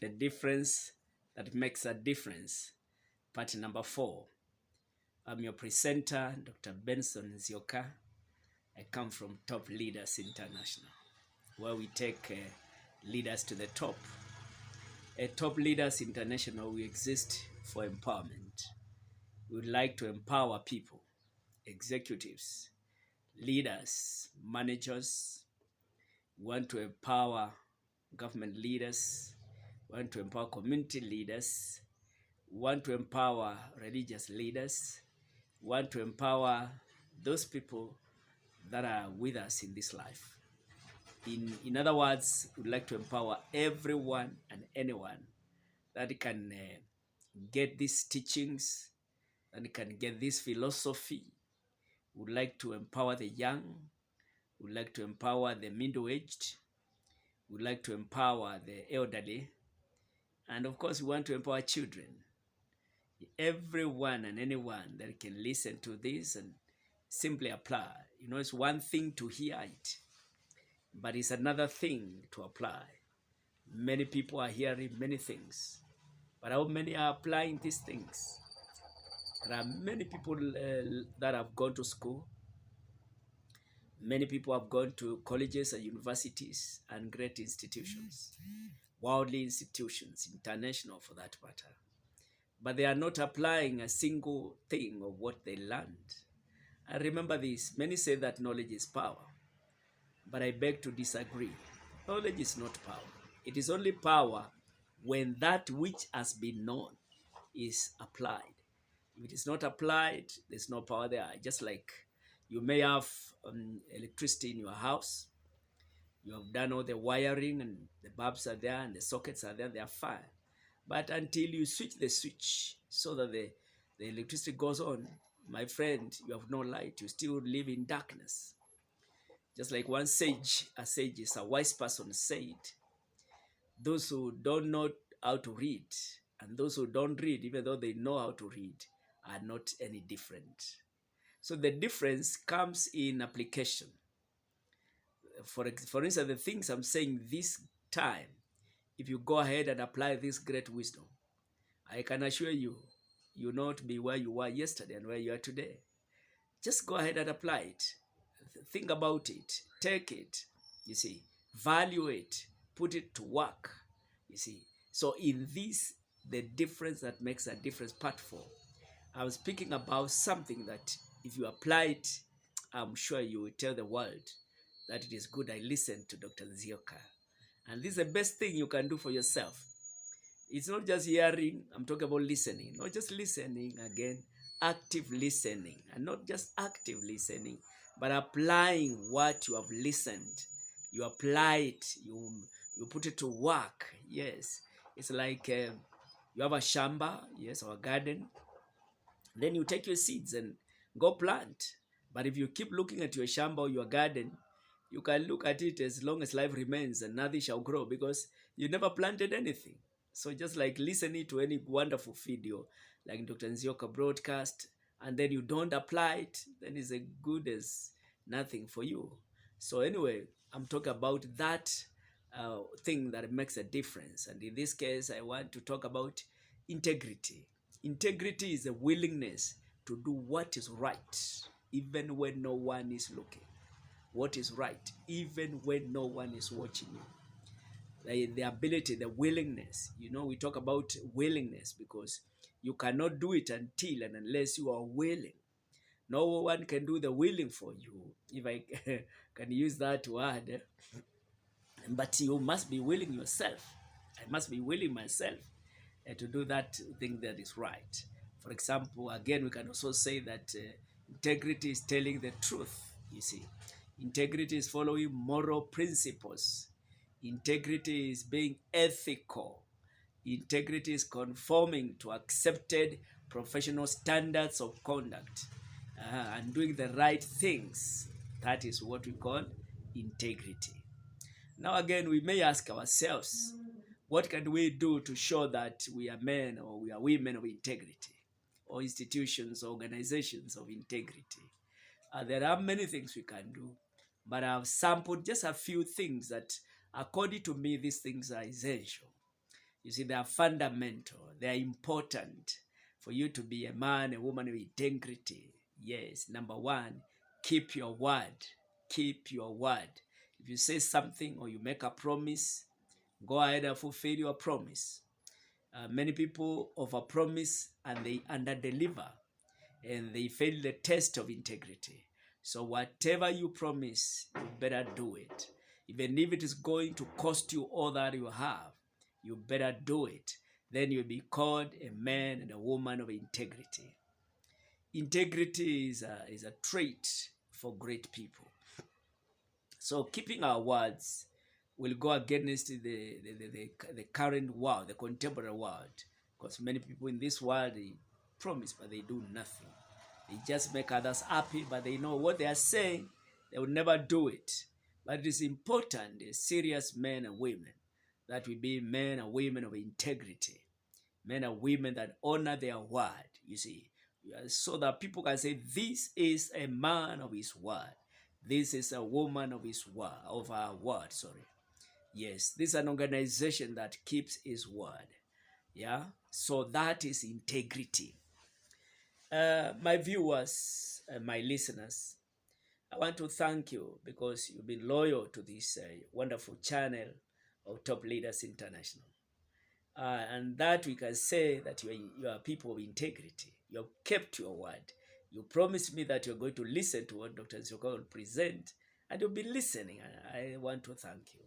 The difference that makes a difference. Part number 4. I'm your presenter, Dr. Benson Nzioka. I come from Top Leaders International, where we take leaders to the top. At Top Leaders International, we exist for empowerment. We would like to empower people, executives, leaders, managers. We want to empower government leaders. We want to empower community leaders. We want to empower religious leaders. We want to empower those people that are with us in this life. In other words, we'd like to empower everyone and anyone that can get these teachings, and can get this philosophy. We'd like to empower the young. We'd like to empower the middle-aged. We'd like to empower the elderly. And of course, we want to empower children. Everyone and anyone that can listen to this and simply apply. You know, it's one thing to hear it, but it's another thing to apply. Many people are hearing many things, but how many are applying these things? There are many people that have gone to school. Many people have gone to colleges and universities and great institutions, worldly institutions, international for that matter. But they are not applying a single thing of what they learned. And remember this, many say that knowledge is power, but I beg to disagree. Knowledge is not power. It is only power when that which has been known is applied. If it is not applied, there's no power there. Just like you may have electricity in your house, you have done all the wiring and the bulbs are there and the sockets are there, they are fine. But until you switch the switch so that the electricity goes on, my friend, you have no light. You still live in darkness. Just like one sage, a sage is a wise person said, those who don't know how to read and those who don't read, even though they know how to read, are not any different. So the difference comes in application. For instance, the things I'm saying this time, if you go ahead and apply this great wisdom, I can assure you, you'll not be where you were yesterday and where you are today. Just go ahead and apply it. Think about it. Take it. You see, value it. Put it to work. You see. So in this, the difference that makes a difference, part 4, I was speaking about something that if you apply it, I'm sure you will tell the world that it is good. I listened to Dr. Nzioka. And this is the best thing you can do for yourself. It's not just hearing, I'm talking about listening. Not just listening again, active listening. And not just active listening, but applying what you have listened. You apply it, you put it to work. Yes, it's like you have a shamba, yes, or a garden. Then you take your seeds and go plant. But if you keep looking at your shamba or your garden, you can look at it as long as life remains and nothing shall grow because you never planted anything. So just like listening to any wonderful video like Dr. Nzioka broadcast, and then you don't apply it, then it's as good as nothing for you. So anyway, I'm talking about that thing that makes a difference. And in this case, I want to talk about integrity. Integrity is a willingness to do what is right, even when no one is looking. What is right, even when no one is watching you. The ability, the willingness. You know, we talk about willingness because you cannot do it until and unless you are willing. No one can do the willing for you, if I can use that word. But you must be willing yourself. I must be willing myself to do that thing that is right. For example, again, we can also say that integrity is telling the truth, you see. Integrity is following moral principles. Integrity is being ethical. Integrity is conforming to accepted professional standards of conduct and doing the right things. That is what we call integrity. Now again, we may ask ourselves, what can we do to show that we are men or we are women of integrity, or institutions, organizations of integrity? There are many things we can do, but I've sampled just a few things that, according to me, these things are essential. You see, they are fundamental. They are important for you to be a man, a woman with integrity. Yes, number one, keep your word. Keep your word. If you say something or you make a promise, go ahead and fulfill your promise. Many people overpromise and they underdeliver, and they fail the test of integrity. So whatever you promise, you better do it. Even if it is going to cost you all that you have, you better do it. Then you'll be called a man and a woman of integrity. Integrity is a trait for great people. So keeping our words will go against the current world, the contemporary world, because many people in this world, they promise, but they do nothing. They just make others happy, but they know what they are saying, they will never do it. But it is important, serious men and women, that we be men and women of integrity, men and women that honor their word, you see, so that people can say, this is a man of his word. This is a woman of his word, of our word, sorry. Yes, this is an organization that keeps his word. Yeah, so that is integrity. My viewers and my listeners, I want to thank you because you've been loyal to this wonderful channel of Top Leaders International. And that we can say that you are people of integrity. You have kept your word. You promised me that you're going to listen to what Dr. Nsioka will present, and you'll be listening. I want to thank you.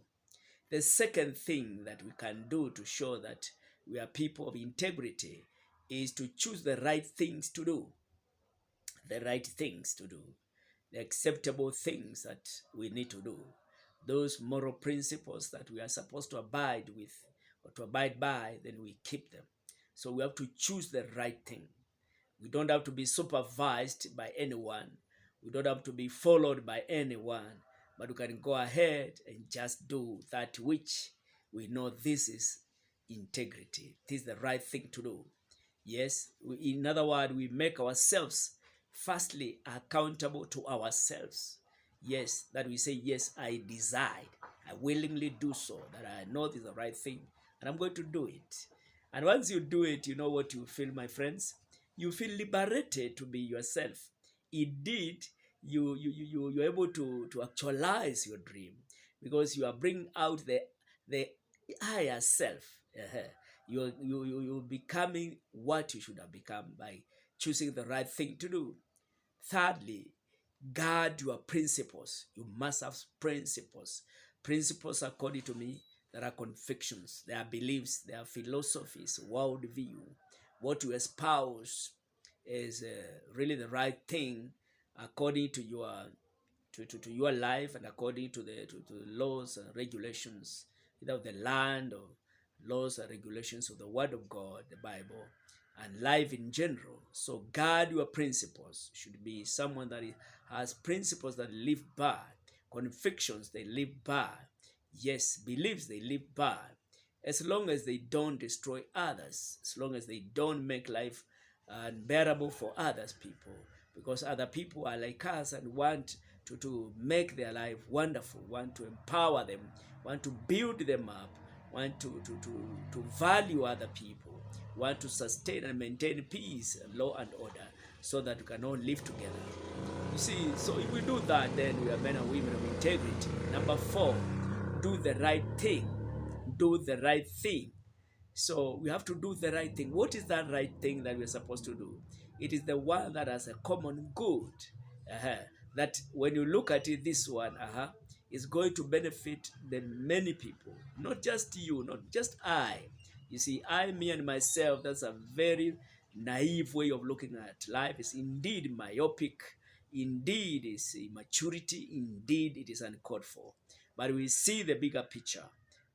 The second thing that we can do to show that we are people of integrity is to choose the right things to do. The right things to do. The acceptable things that we need to do. Those moral principles that we are supposed to abide with or to abide by, then we keep them. So we have to choose the right thing. We don't have to be supervised by anyone. We don't have to be followed by anyone, but we can go ahead and just do that which we know this is integrity. This is the right thing to do. Yes, in other words, we make ourselves firstly accountable to ourselves. Yes, that we say, yes, I decide. I willingly do so, that I know this is the right thing, and I'm going to do it. And once you do it, you know what you feel, my friends? You feel liberated to be yourself. Indeed, you're able to actualize your dream because you are bringing out the higher self. You're becoming what you should have become by choosing the right thing to do. Thirdly, guard your principles. You must have principles. Principles, according to me, there are convictions, there are beliefs, there are philosophies, worldview. What you espouse is really the right thing according to your to your life and according to the laws and regulations, either of the land or laws and regulations of the Word of God, the Bible, and life in general. So guard your principles. Should be someone that has principles that live by, convictions they live by, yes, beliefs they live by, as long as they don't destroy others, as long as they don't make life unbearable for others people, because other people are like us and want to make their life wonderful, want to empower them, want to build them up, want to value other people, want to sustain and maintain peace, law and order, so that we can all live together. You see, so if we do that, then we are men and women of integrity. Number 4, do the right thing. Do the right thing. So we have to do the right thing. What is that right thing that we're supposed to do? It is the one that has a common good. That when you look at it, this one is going to benefit the many people, not just you, not just I. You see, I, me, and myself, that's a very naive way of looking at life. It's indeed myopic. Indeed, it's immaturity. Indeed, it is uncalled for. But we see the bigger picture,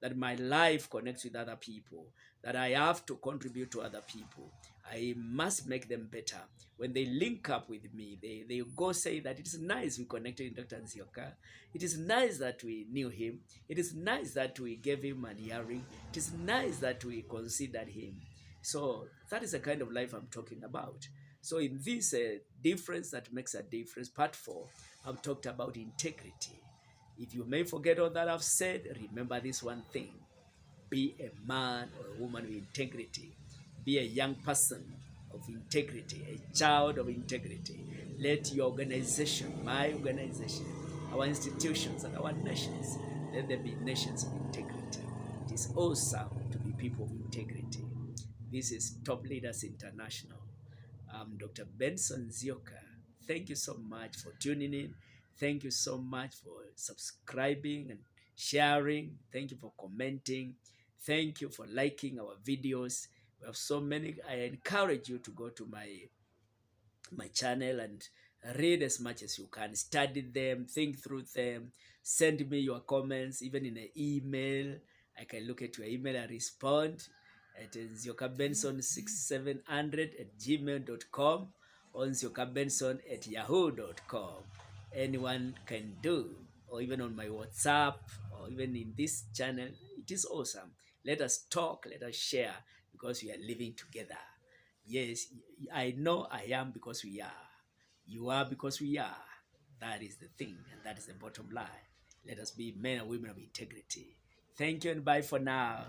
that my life connects with other people, that I have to contribute to other people. I must make them better. When they link up with me, they go say that it is nice we connected with Dr. Nsioka. It is nice that we knew him. It is nice that we gave him an hearing. It is nice that we considered him. So that is the kind of life I'm talking about. So in this difference that makes a difference, part 4, I've talked about integrity. If you may forget all that I've said, remember this one thing. Be a man or a woman of integrity. Be a young person of integrity, a child of integrity. Let your organization, my organization, our institutions, and our nations, let there be nations of integrity. It is awesome to be people of integrity. This is Top Leaders International. I'm Dr. Benson Zioka. Thank you so much for tuning in. Thank you so much for subscribing and sharing. Thank you for commenting. Thank you for liking our videos. We have so many. I encourage you to go to my channel and read as much as you can. Study them, think through them. Send me your comments, even in an email. I can look at your email and respond at ziokabenson6700@gmail.com or ziokabenson@yahoo.com. Anyone can do, or even on my WhatsApp, or even in this channel. It is awesome. Let us talk, let us share, because we are living together. Yes, I know I am because we are. You are because we are. That is the thing, and that is the bottom line. Let us be men and women of integrity. Thank you and bye for now.